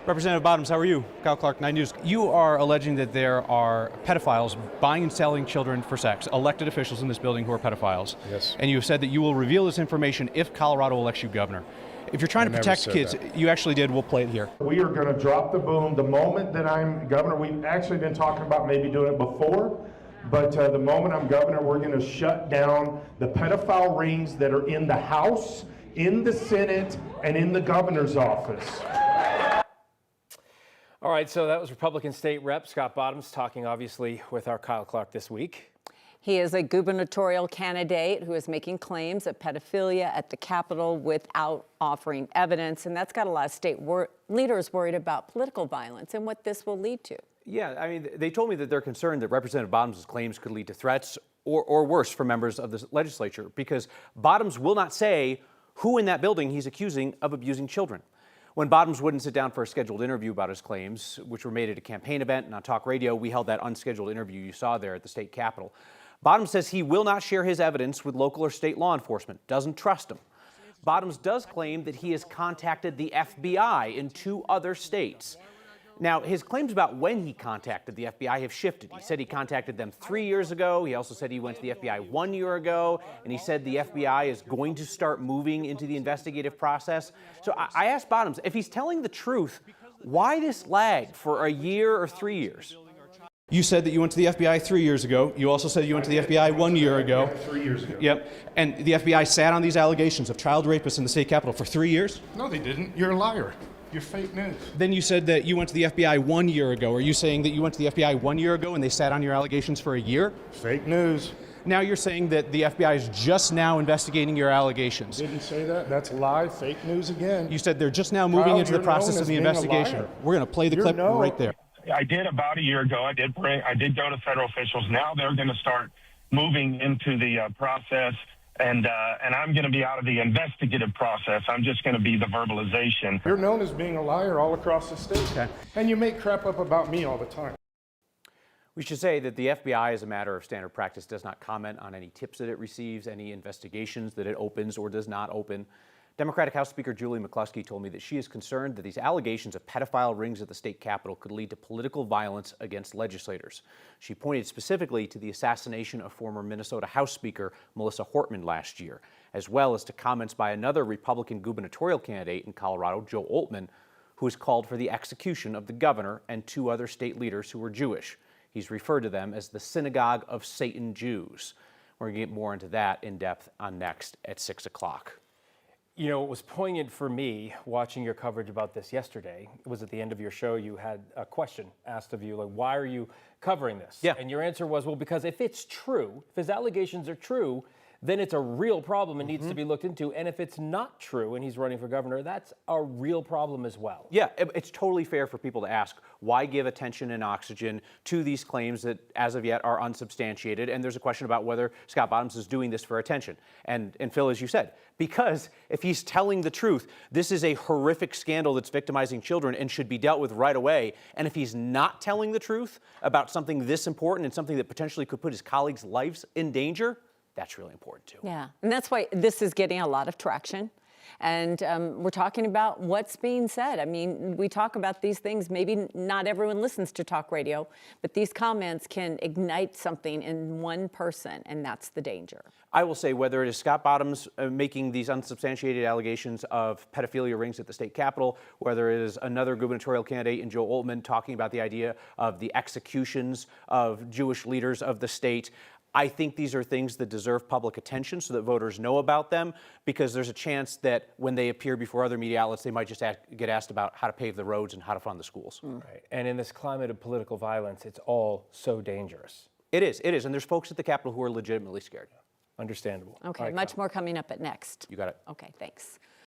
Representative Bottoms, how are you? Kyle Clark, 9 News. You are alleging that there are pedophiles buying and selling children for sex, elected officials in this building who are pedophiles. Yes. And you have said that you will reveal this information if Colorado elects you governor. If you're trying to protect kids, you actually did. We'll play it here. We are going to drop the boom the moment that I'm governor. We've actually been talking about maybe doing it before, but the moment I'm governor, we're going to shut down the pedophile rings that are in the House, in the Senate, and in the governor's office. All right, so that was Republican State Rep Scott Bottoms talking, obviously, with our Kyle Clark this week. He is a gubernatorial candidate who is making claims of pedophilia at the Capitol without offering evidence, and that's got a lot of state leaders worried about political violence and what this will lead to. Yeah, I mean, they told me that they're concerned that Representative Bottoms' claims could lead to threats or worse for members of the legislature, because Bottoms will not say who in that building he's accusing of abusing children. When Bottoms wouldn't sit down for a scheduled interview about his claims, which were made at a campaign event and on talk radio, we held that unscheduled interview you saw there at the state capitol. Bottoms says he will not share his evidence with local or state law enforcement, doesn't trust them. Bottoms does claim that he has contacted the FBI in 2 other states. Now, his claims about when he contacted the FBI have shifted. He said he contacted them 3 years ago. He also said he went to the FBI 1 year ago, and he said the FBI is going to start moving into the investigative process. So I asked Bottoms, if he's telling the truth, why this lag for a year or 3 years? You said that you went to the FBI 3 years ago. You also said you went to the FBI 1 year ago. 3 years ago. Yep. And the FBI sat on these allegations of child rapists in the state capitol for 3 years? No, they didn't. You're a liar. You're fake news. Then you said that you went to the FBI 1 year ago. Are you saying that you went to the FBI 1 year ago and they sat on your allegations for a year? Fake news. Now you're saying that the FBI is just now investigating your allegations. Didn't say that. That's a lie. Fake news again. You said they're just now moving into the process of the investigation. We're going to play the clip right there. I did about a year ago. I did go to federal officials. Now they're going to start moving into the process, and I'm going to be out of the investigative process. I'm just going to be the verbalization. You're known as being a liar all across the state. Okay. And you make crap up about me all the time. We should say that the FBI, as a matter of standard practice, does not comment on any tips that it receives, any investigations that it opens or does not open. Democratic House Speaker Julie McCluskey told me that she is concerned that these allegations of pedophile rings at the state capitol could lead to political violence against legislators. She pointed specifically to the assassination of former Minnesota House Speaker Melissa Hortman last year, as well as to comments by another Republican gubernatorial candidate in Colorado, Joe Oltmann, who has called for the execution of the governor and 2 other state leaders who were Jewish. He's referred to them as the Synagogue of Satan Jews. We're going to get more into that in depth on Next at 6 o'clock. You know, what was poignant for me watching your coverage about this yesterday was at the end of your show, you had a question asked of you, like, why are you covering this? Yeah. And your answer was, well, because if it's true, if his allegations are true, then it's a real problem and needs to be looked into. And if it's not true and he's running for governor, that's a real problem as well. Yeah, it's totally fair for people to ask, why give attention and oxygen to these claims that as of yet are unsubstantiated? And there's a question about whether Scott Bottoms is doing this for attention. And Phil, as you said, because if he's telling the truth, this is a horrific scandal that's victimizing children and should be dealt with right away. And if he's not telling the truth about something this important and something that potentially could put his colleagues' lives in danger, that's really important too. Yeah, and that's why this is getting a lot of traction. And we're talking about what's being said. I mean, we talk about these things. Maybe not everyone listens to talk radio, but these comments can ignite something in one person, and that's the danger. I will say, whether it is Scott Bottoms making these unsubstantiated allegations of pedophilia rings at the state capitol, whether it is another gubernatorial candidate in Joe Oltmann talking about the idea of the executions of Jewish leaders of the state, I think these are things that deserve public attention so that voters know about them, because there's a chance that when they appear before other media outlets, they might just get asked about how to pave the roads and how to fund the schools. Right. And in this climate of political violence, it's all so dangerous. It is. And there's folks at the Capitol who are legitimately scared. Understandable. Okay, much more coming up at Next. You got it. Okay, thanks.